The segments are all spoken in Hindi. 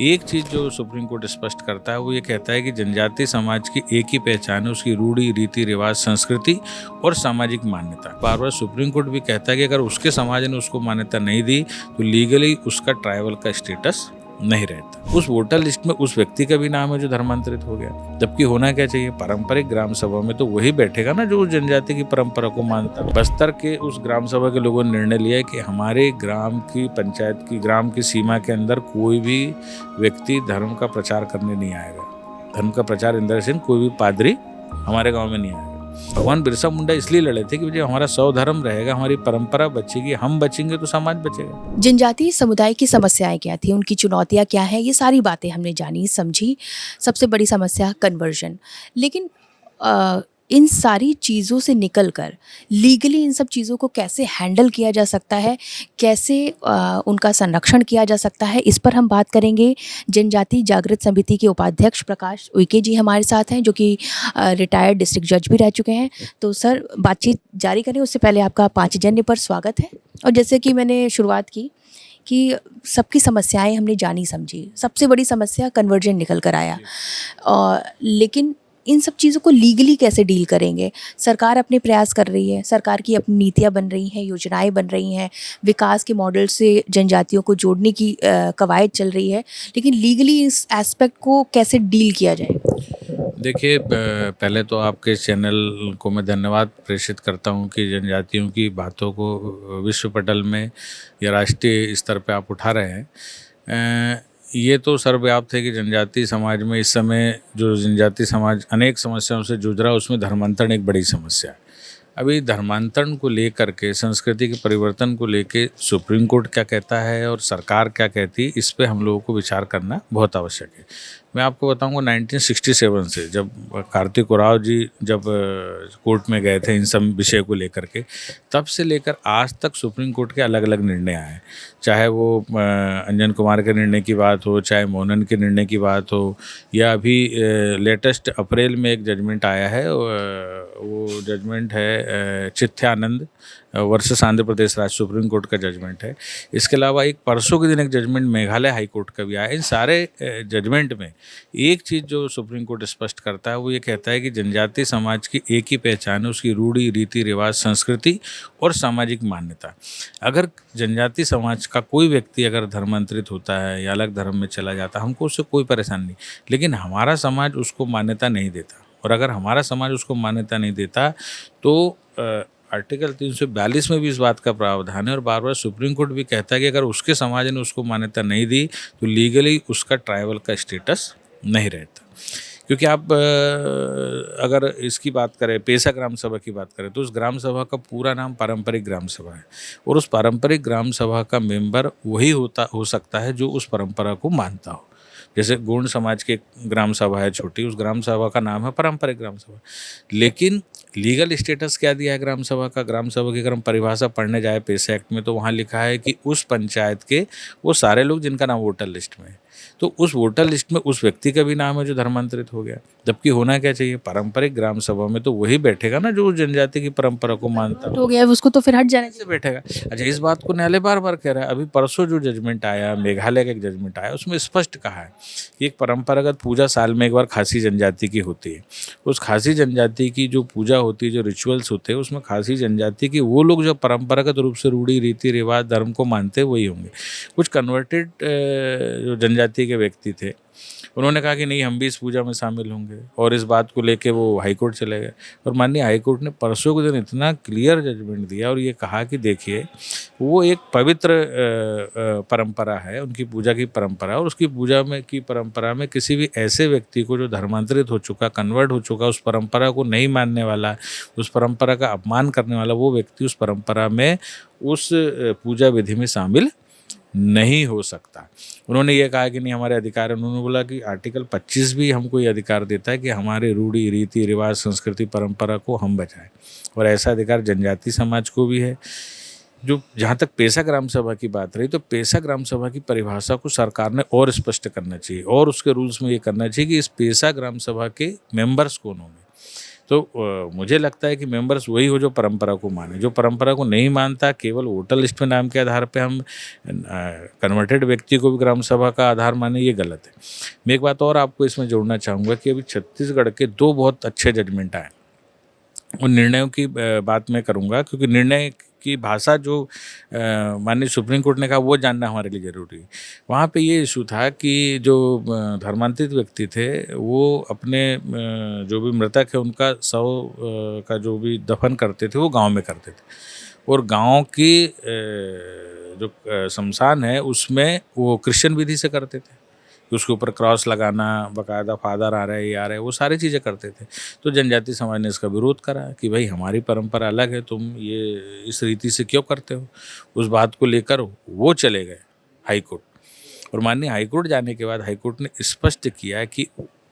एक चीज़ जो सुप्रीम कोर्ट स्पष्ट करता है वो ये कहता है कि जनजातीय समाज की एक ही पहचान है, उसकी रूढ़ी, रीति रिवाज, संस्कृति और सामाजिक मान्यता। बार बार सुप्रीम कोर्ट भी कहता है कि अगर उसके समाज ने उसको मान्यता नहीं दी तो लीगली उसका ट्राइबल का स्टेटस नहीं रहता। उस वोटर लिस्ट में उस व्यक्ति का भी नाम है जो धर्मांतरित हो गया, जबकि होना क्या चाहिए, पारंपरिक ग्राम सभा में तो वही बैठेगा ना जो उस जनजाति की परंपरा को मानता है। बस्तर के उस ग्राम सभा के लोगों ने निर्णय लिया कि हमारे ग्राम की पंचायत की ग्राम की सीमा के अंदर कोई भी व्यक्ति धर्म का प्रचार करने नहीं आएगा। धर्म का प्रचार इन द सेंस कोई भी पादरी हमारे गाँव में नहीं आएगा। भगवान बिरसा मुंडा इसलिए लड़े थे कि जो हमारा स्वधर्म रहेगा, हमारी परंपरा बचेगी, हम बचेंगे तो समाज बचेगा। जनजातीय समुदाय की समस्याएं क्या थी, उनकी चुनौतियां क्या है, ये सारी बातें हमने जानी समझी। सबसे बड़ी समस्या कन्वर्जन। लेकिन इन सारी चीज़ों से निकलकर लीगली इन सब चीज़ों को कैसे हैंडल किया जा सकता है, कैसे उनका संरक्षण किया जा सकता है, इस पर हम बात करेंगे। जनजाति जागृत समिति के उपाध्यक्ष प्रकाश उइके जी हमारे साथ हैं, जो कि रिटायर्ड डिस्ट्रिक्ट जज भी रह चुके हैं। तो सर, बातचीत जारी करें उससे पहले आपका पांचजन्य पर स्वागत है। और जैसे कि मैंने शुरुआत की कि सबकी समस्याएं हमने जानी समझी, सबसे बड़ी समस्या कन्वर्जन निकल कर आया। लेकिन इन सब चीज़ों को लीगली कैसे डील करेंगे? सरकार अपने प्रयास कर रही है, सरकार की अपनी नीतियाँ बन रही हैं, योजनाएं बन रही हैं, विकास के मॉडल से जनजातियों को जोड़ने की कवायद चल रही है, लेकिन लीगली इस एस्पेक्ट को कैसे डील किया जाए? देखिए, पहले तो आपके चैनल को मैं धन्यवाद प्रेषित करता हूं कि जनजातियों की बातों को विश्व पटल में या राष्ट्रीय स्तर पे आप उठा रहे हैं। ये तो सर्वव्याप्त है कि जनजातीय समाज में इस समय जो जनजातीय समाज अनेक समस्याओं से जूझ रहा है, उसमें धर्मांतरण एक बड़ी समस्या है। अभी धर्मांतरण को लेकर के, संस्कृति के परिवर्तन को लेके सुप्रीम कोर्ट क्या कहता है और सरकार क्या कहती है, इस पे हम लोगों को विचार करना बहुत आवश्यक है। मैं आपको बताऊंगा 1967 से जब कार्तिक उरांव जी जब कोर्ट में गए थे इन सब विषय को लेकर के, तब से लेकर आज तक सुप्रीम कोर्ट के अलग अलग निर्णय आए। चाहे वो अंजन कुमार के निर्णय की बात हो, चाहे मोहनन के निर्णय की बात हो, या अभी लेटेस्ट अप्रैल में एक जजमेंट आया है, वो जजमेंट है चित्यानंद वर्सेस आंध्र प्रदेश राज्य सुप्रीम कोर्ट का जजमेंट है। इसके अलावा एक परसों के दिन एक जजमेंट मेघालय हाई कोर्ट का भी आया। इन सारे जजमेंट में एक चीज़ जो सुप्रीम कोर्ट स्पष्ट करता है वो ये कहता है कि जनजातीय समाज की एक ही पहचान है, उसकी रूढ़ी, रीति रिवाज, संस्कृति और सामाजिक मान्यता। अगर जनजातीय समाज का कोई व्यक्ति अगर धर्मांतरित होता है या अलग धर्म में चला जाता है, हमको उससे कोई परेशानी नहीं, लेकिन हमारा समाज उसको मान्यता नहीं देता। और अगर हमारा समाज उसको मान्यता नहीं देता तो आर्टिकल 342 में भी इस बात का प्रावधान है, और बार बार सुप्रीम कोर्ट भी कहता है कि अगर उसके समाज ने उसको मान्यता नहीं दी तो लीगली उसका ट्राइबल का स्टेटस नहीं रहता। क्योंकि आप अगर इसकी बात करें, पेशा ग्राम सभा की बात करें, तो उस ग्राम सभा का पूरा नाम पारंपरिक ग्राम सभा है, और उस पारंपरिक ग्राम सभा का मेंबर वही हो सकता है जो उस परंपरा को मानता हो। जैसे गोंड समाज की ग्राम सभा है छोटी, उस ग्राम सभा का नाम है पारंपरिक ग्राम सभा। लेकिन लीगल स्टेटस क्या दिया है ग्राम सभा का? ग्राम सभा की अगर हम परिभाषा पढ़ने जाए पेशा एक्ट में, तो वहाँ लिखा है कि उस पंचायत के वो सारे लोग जिनका नाम वोटर लिस्ट में है, तो उस वोटर लिस्ट में उस व्यक्ति का भी नाम है जो धर्मांतरित हो गया। जबकि होना क्या चाहिए, पारंपरिक ग्राम सभा में तो वही बैठेगा ना जो उस जनजाति की परंपरा को मानता हो गया उसको तो फिर हट जाने से बैठेगा। अच्छा, इस बात को न्यायालय बार बार कह रहा है। अभी परसों जो जजमेंट आया, मेघालय का एक जजमेंट आया, उसमें स्पष्ट कहा है कि एक परंपरागत पूजा साल में एक बार खासी जनजाति की होती है। उस खासी जनजाति की जो पूजा होती है, जो रिचुअल्स होते हैं, उसमें खासी जनजाति की वो लोग जो परंपरागत रूप से रूढ़ी, रीति रिवाज, धर्म को मानते हैं वही होंगे। कुछ कन्वर्टेड जो जनजाति के व्यक्ति थे, उन्होंने कहा कि नहीं, हम भी इस पूजा में शामिल होंगे, और इस बात को लेके वो हाईकोर्ट चले गए। और माननीय हाईकोर्ट ने परसों के दिन इतना क्लियर जजमेंट दिया और ये कहा कि देखिए, वो एक पवित्र परंपरा है, उनकी पूजा की परंपरा, और उसकी पूजा में की परंपरा में किसी भी ऐसे व्यक्ति को जो धर्मांतरित हो चुका, कन्वर्ट हो चुका, उस परंपरा को नहीं मानने वाला, उस परंपरा का अपमान करने वाला, वो व्यक्ति उस परंपरा में, उस पूजा विधि में शामिल नहीं हो सकता। उन्होंने ये कहा कि नहीं, हमारे अधिकार है। उन्होंने बोला कि आर्टिकल 25 भी हमको ये अधिकार देता है कि हमारे रूढ़ी, रीति रिवाज, संस्कृति, परंपरा को हम बचाएं, और ऐसा अधिकार जनजाति समाज को भी है। जो जहाँ तक पेशा ग्राम सभा की बात रही, तो पेशा ग्राम सभा की परिभाषा को सरकार ने और स्पष्ट करना चाहिए, और उसके रूल्स में ये करना चाहिए कि इस पेशा ग्राम सभा के मेंबर्स कौन होंगे। तो मुझे लगता है कि मेंबर्स वही हो जो परंपरा को माने। जो परंपरा को नहीं मानता, केवल वोटर लिस्ट में नाम के आधार पे हम कन्वर्टेड व्यक्ति को भी ग्राम सभा का आधार माने, ये गलत है। मैं एक बात और आपको इसमें जोड़ना चाहूँगा कि अभी छत्तीसगढ़ के 2 बहुत अच्छे जजमेंट आए। उन निर्णयों की बात मैं करूँगा, क्योंकि निर्णय की भाषा जो माननीय सुप्रीम कोर्ट ने कहा वो जानना हमारे लिए ज़रूरी है। वहाँ पे ये इशू था कि जो धर्मांतरित व्यक्ति थे वो अपने जो भी मृतक है उनका शव का जो भी दफन करते थे वो गांव में करते थे, और गांव की जो शमशान है उसमें वो क्रिश्चियन विधि से करते थे। उसके ऊपर क्रॉस लगाना, बाकायदा फादर आ रहे, ये आ रहे, वो सारी चीज़ें करते थे। तो जनजाति समाज ने इसका विरोध करा कि भाई हमारी परंपरा अलग है, तुम ये इस रीति से क्यों करते हो। उस बात को लेकर वो चले गए हाई कोर्ट, और माननीय हाई कोर्ट जाने के बाद हाई कोर्ट ने स्पष्ट किया कि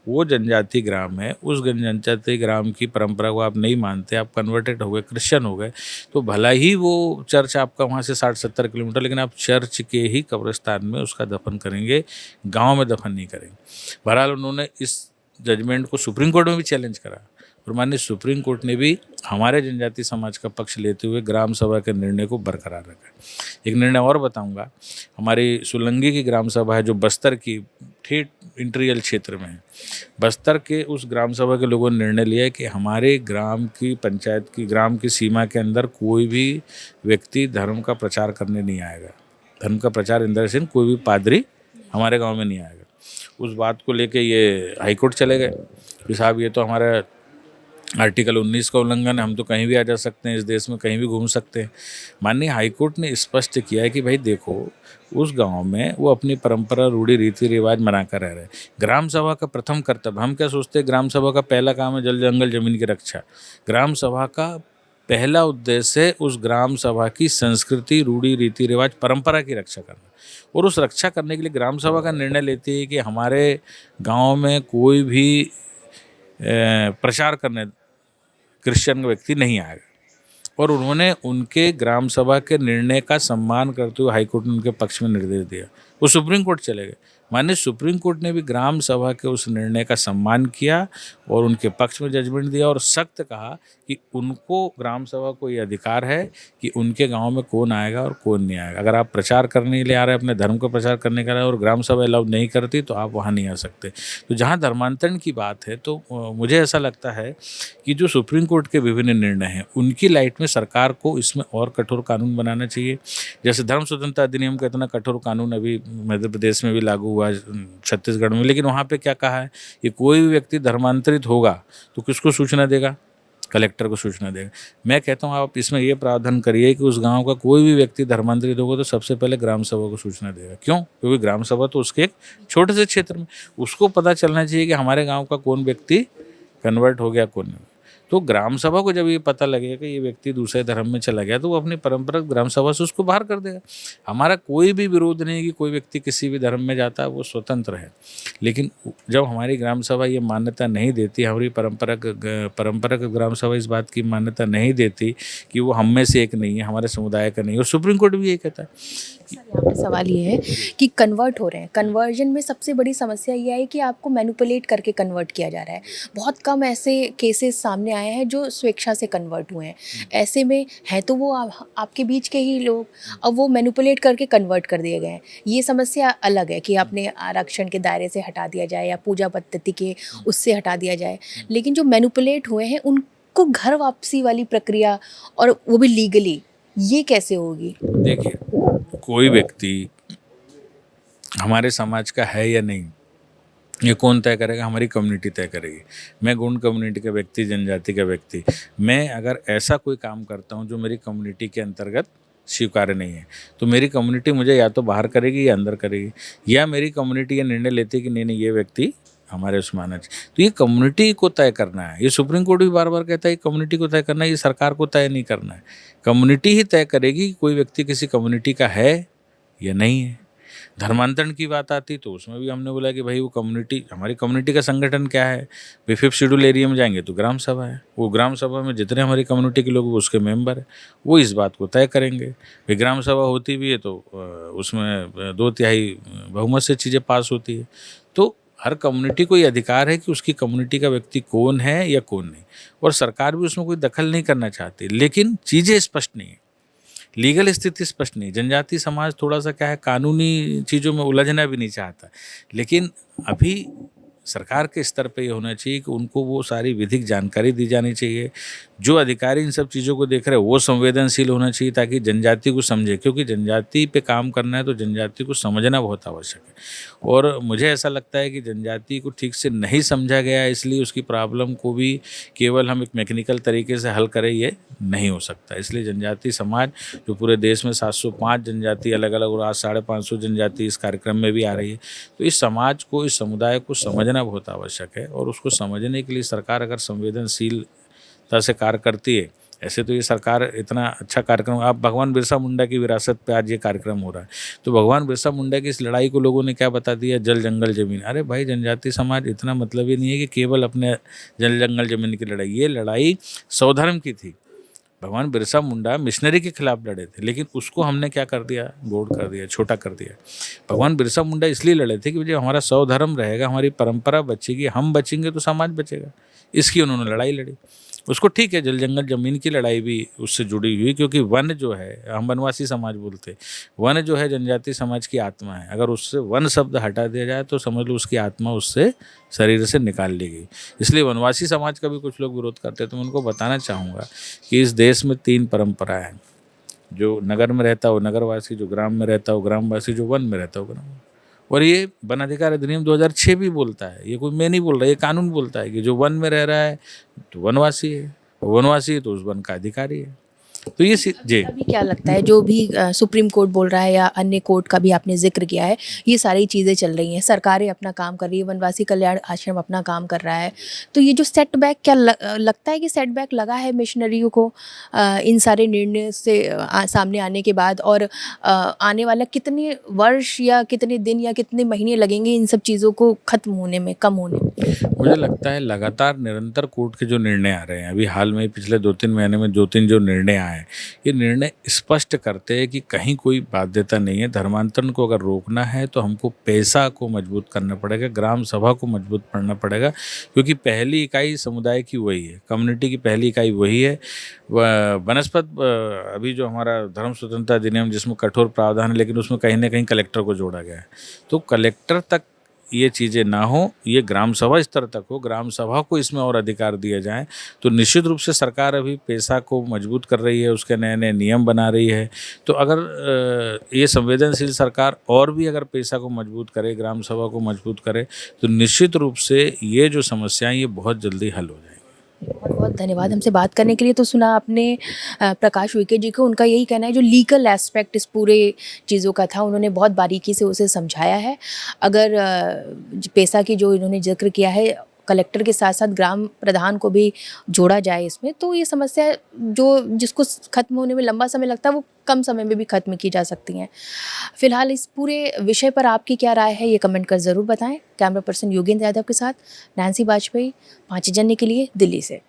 वो जनजाति ग्राम है, उस जनजाति ग्राम की परंपरा को आप नहीं मानते, आप कन्वर्टेड हो गए, क्रिश्चियन हो गए, तो भला ही वो चर्च आपका वहाँ से 60-70 किलोमीटर, लेकिन आप चर्च के ही कब्रिस्तान में उसका दफन करेंगे, गांव में दफन नहीं करेंगे। बहरहाल उन्होंने इस जजमेंट को सुप्रीम कोर्ट में भी चैलेंज करा, और माननीय सुप्रीम कोर्ट ने भी हमारे जनजाति समाज का पक्ष लेते हुए ग्राम सभा के निर्णय को बरकरार रखा। एक निर्णय और बताऊंगा, हमारी सुलंगी की ग्राम सभा है जो बस्तर की ठेठ इंटीरियर क्षेत्र में है। बस्तर के उस ग्राम सभा के लोगों ने निर्णय लिया है कि हमारे ग्राम की पंचायत की ग्राम की सीमा के अंदर कोई भी व्यक्ति धर्म का प्रचार करने नहीं आएगा। धर्म का प्रचार इन द सेंस कोई भी पादरी हमारे गांव में नहीं आएगा। उस बात को लेके ये हाईकोर्ट चले गए कि साहब ये तो हमारा आर्टिकल 19 का उल्लंघन है, हम तो कहीं भी आ जा सकते हैं, इस देश में कहीं भी घूम सकते हैं। माननीय हाईकोर्ट ने स्पष्ट किया है कि भाई देखो, उस गांव में वो अपनी परंपरा, रूढ़ी, रीति रिवाज मनाकर रह रहे हैं। ग्राम सभा का प्रथम कर्तव्य, हम क्या सोचते हैं ग्राम सभा का पहला काम है जल जंगल जमीन की रक्षा। ग्राम सभा का पहला उद्देश्य है उस ग्राम सभा की संस्कृति, रूढ़ी, रीति रिवाज, परंपरा की रक्षा करना, और उस रक्षा करने के लिए ग्राम सभा का निर्णय लेती है कि हमारे गाँव में कोई भी प्रचार करने क्रिश्चियन व्यक्ति नहीं आएगा। और उन्होंने उनके ग्राम सभा के निर्णय का सम्मान करते हुए हाईकोर्ट ने उनके पक्ष में निर्देश दिया। वो सुप्रीम कोर्ट चले गए। माननीय सुप्रीम कोर्ट ने भी ग्राम सभा के उस निर्णय का सम्मान किया और उनके पक्ष में जजमेंट दिया, और सख्त कहा कि उनको, ग्राम सभा को ये अधिकार है कि उनके गांव में कौन आएगा और कौन नहीं आएगा। अगर आप प्रचार करने के लिए आ रहे हैं, अपने धर्म का प्रचार करने के लिए, और ग्राम सभा अलाउ नहीं करती तो आप वहाँ नहीं आ सकते। तो जहाँ धर्मांतरण की बात है, तो मुझे ऐसा लगता है कि जो सुप्रीम कोर्ट के विभिन्न निर्णय हैं उनकी लाइट में सरकार को इसमें और कठोर कानून बनाना चाहिए। जैसे धर्म स्वतंत्रता अधिनियम का इतना कठोर कानून अभी मध्य प्रदेश में भी लागू हुआ, छत्तीसगढ़ में, लेकिन वहाँ पे क्या कहा है कि कोई भी व्यक्ति धर्मांतरित होगा तो किसको सूचना देगा? कलेक्टर को सूचना देगा। मैं कहता हूँ आप इसमें ये प्रावधान करिए कि उस गांव का कोई भी व्यक्ति धर्मांतरित होगा तो सबसे पहले ग्राम सभा को सूचना देगा। क्यों? क्योंकि ग्राम सभा तो उसके एक छोटे से क्षेत्र में, उसको पता चलना चाहिए कि हमारे गाँव का कौन व्यक्ति कन्वर्ट हो गया, कौन नहीं। तो ग्राम सभा को जब ये पता लगेगा कि ये व्यक्ति दूसरे धर्म में चला गया तो वो अपनी परंपरा ग्राम सभा से उसको बाहर कर देगा। हमारा कोई भी विरोध नहीं कि कोई व्यक्ति किसी भी धर्म में जाता है, वो स्वतंत्र है। लेकिन जब हमारी ग्राम सभा ये मान्यता नहीं देती, हमारी परंपरागत ग्राम सभा इस बात की मान्यता नहीं देती कि वो हम में से एक नहीं है, हमारे समुदाय का नहीं है, और सुप्रीम कोर्ट भी ये कहता है। यहाँ पे सवाल ये है कि कन्वर्ट हो रहे हैं, कन्वर्जन में सबसे बड़ी समस्या ये है कि आपको मैनिपुलेट करके कन्वर्ट किया जा रहा है। बहुत कम ऐसे केसेस सामने आए हैं जो स्वेच्छा से कन्वर्ट हुए हैं। ऐसे में हैं तो वो आपके बीच के ही लोग, अब वो मैनिपुलेट करके कन्वर्ट कर दिए गए हैं। ये समस्या अलग है कि आपने आरक्षण के दायरे से हटा दिया जाए या पूजा पद्धति के उससे हटा दिया जाए, लेकिन जो मैनिपुलेट हुए हैं उनको घर वापसी वाली प्रक्रिया, और वो भी लीगली, ये कैसे होगी? देखिए, कोई व्यक्ति हमारे समाज का है या नहीं, ये कौन तय करेगा? हमारी कम्युनिटी तय करेगी। मैं गोंड कम्युनिटी का व्यक्ति, जनजाति का व्यक्ति, मैं अगर ऐसा कोई काम करता हूँ जो मेरी कम्युनिटी के अंतर्गत स्वीकार्य नहीं है, तो मेरी कम्युनिटी मुझे या तो बाहर करेगी या अंदर करेगी, या मेरी कम्युनिटी ये निर्णय लेती है कि नहीं ये व्यक्ति हमारे उसमें आना चाहिए। तो ये कम्युनिटी को तय करना है। ये सुप्रीम कोर्ट भी बार बार कहता है कम्युनिटी को तय करना है, ये सरकार को तय नहीं करना है। कम्युनिटी ही तय करेगी कि कोई व्यक्ति किसी कम्युनिटी का है या नहीं है। धर्मांतरण की बात आती तो उसमें भी हमने बोला कि भाई वो कम्युनिटी, हमारी कम्युनिटी का संगठन क्या है? भाई 5th शेड्यूल एरिया में जाएंगे तो ग्राम सभा है, वो ग्राम सभा में जितने हमारी कम्युनिटी के लोग उसके मेंबर है, वो इस बात को तय करेंगे। भाई ग्राम सभा होती भी है तो उसमें 2/3 बहुमत से चीज़ें पास होती है। तो हर कम्युनिटी को ये अधिकार है कि उसकी कम्युनिटी का व्यक्ति कौन है या कौन नहीं, और सरकार भी उसमें कोई दखल नहीं करना चाहती, लेकिन चीज़ें स्पष्ट नहीं है, लीगल स्थिति स्पष्ट नहीं। जनजाति समाज थोड़ा सा क्या है, कानूनी चीज़ों में उलझना भी नहीं चाहता, लेकिन अभी सरकार के स्तर पे ये होना चाहिए कि उनको वो सारी विधिक जानकारी दी जानी चाहिए। जो अधिकारी इन सब चीज़ों को देख रहे हैं वो संवेदनशील होना चाहिए, ताकि जनजाति को समझे, क्योंकि जनजाति पे काम करना है तो जनजाति को समझना बहुत आवश्यक है। और मुझे ऐसा लगता है कि जनजाति को ठीक से नहीं समझा गया, इसलिए उसकी प्रॉब्लम को भी केवल हम एक मैकेनिकल तरीके से हल करें, ये नहीं हो सकता। इसलिए जनजाति समाज जो पूरे देश में 705 जनजाति अलग अलग, और आज 550 जनजाति इस कार्यक्रम में भी आ रही है, तो इस समाज को, इस समुदाय को समझना बहुत आवश्यक है। और उसको समझने के लिए सरकार अगर संवेदनशीलता से कार्य करती है, ऐसे तो ये सरकार इतना अच्छा कार्यक्रम, आप भगवान बिरसा मुंडा की विरासत पे आज ये कार्यक्रम हो रहा है, तो भगवान बिरसा मुंडा की इस लड़ाई को लोगों ने क्या बता दिया, जल जंगल जमीन। अरे भाई, जनजाति समाज इतना मतलब ही नहीं है कि केवल अपने जल जंगल जमीन की लड़ाई, ये लड़ाई स्वधर्म की थी। भगवान बिरसा मुंडा मिशनरी के खिलाफ लड़े थे, लेकिन उसको हमने क्या कर दिया, गौड़ कर दिया, छोटा कर दिया। भगवान बिरसा मुंडा इसलिए लड़े थे कि जो हमारा स्वधर्म रहेगा, हमारी परंपरा बचेगी, हम बचेंगे तो समाज बचेगा, इसकी उन्होंने लड़ाई लड़ी। उसको ठीक है, जल जंगल जमीन की लड़ाई भी उससे जुड़ी हुई, क्योंकि वन जो है, हम वनवासी समाज बोलते, वन जो है जनजाति समाज की आत्मा है। अगर उससे वन शब्द हटा दिया जाए तो समझ लो उसकी आत्मा उससे शरीर से निकाल ली गई। इसलिए वनवासी समाज का भी कुछ लोग विरोध करते हैं। तो मैं उनको बताना चाहूँगा कि इस देश में 3 परंपराएं हैं, जो नगर में रहता है वो नगरवासी, जो ग्राम में रहता है वो ग्रामवासी, जो वन में रहता है वो ग्राम। और ये वन अधिकार अधिनियम 2006 भी बोलता है, ये कोई मैं नहीं बोल रहा, ये कानून बोलता है कि जो वन में रह रहा है तो वनवासी है, वनवासी है तो उस वन का अधिकारी है। तो ये जी। अभी क्या लगता है, जो भी सुप्रीम कोर्ट बोल रहा है या अन्य कोर्ट का भी आपने जिक्र किया है, ये सारी चीज़ें चल रही हैं, सरकारें अपना काम कर रही है, वनवासी कल्याण आश्रम अपना काम कर रहा है, तो ये जो सेटबैक क्या लगता है कि सेटबैक लगा है मिशनरियों को इन सारे निर्णय से सामने आने के बाद, और आने वाला कितने वर्ष या कितने दिन या कितने महीने लगेंगे इन सब चीज़ों को ख़त्म होने में, कम होने में? मुझे लगता है लगातार निरंतर कोर्ट के जो निर्णय आ रहे हैं, अभी हाल में पिछले 2-3 महीने में 2-3 जो निर्णय आए हैं, ये निर्णय स्पष्ट करते हैं कि कहीं कोई बाध्यता नहीं है। धर्मांतरण को अगर रोकना है तो हमको पैसा को मजबूत करना पड़ेगा, ग्राम सभा को मजबूत करना पड़ेगा, क्योंकि पहली इकाई समुदाय की वही है, कम्युनिटी की पहली इकाई वही है। बनस्पत अभी जो हमारा धर्म स्वतंत्रता अधिनियम, जिसमें कठोर प्रावधान है, लेकिन उसमें कहीं ना कहीं कलेक्टर को जोड़ा गया है। तो कलेक्टर तक ये चीज़ें ना हो, ये ग्राम सभा स्तर तक हो, ग्राम सभा को इसमें और अधिकार दिए जाएं, तो निश्चित रूप से सरकार अभी पैसा को मजबूत कर रही है, उसके नए नए नियम बना रही है। तो अगर ये संवेदनशील सरकार और भी अगर पैसा को मजबूत करे, ग्राम सभा को मजबूत करे, तो निश्चित रूप से ये जो समस्याएं ये बहुत जल्दी हल हो जाएंगी। बहुत बहुत धन्यवाद हमसे बात करने के लिए। तो सुना आपने प्रकाश उइके जी को, उनका यही कहना है, जो लीगल एस्पेक्ट इस पूरे चीज़ों का था, उन्होंने बहुत बारीकी से उसे समझाया है। अगर पैसा की जो इन्होंने जिक्र किया है, कलेक्टर के साथ साथ ग्राम प्रधान को भी जोड़ा जाए इसमें, तो ये समस्या जिसको ख़त्म होने में लंबा समय लगता है, वो कम समय में भी ख़त्म की जा सकती हैं। फिलहाल इस पूरे विषय पर आपकी क्या राय है, ये कमेंट कर ज़रूर बताएं। कैमरा पर्सन योगेंद्र यादव के साथ नैन्सी बाजपेयी, 5 जनने के लिए, दिल्ली से।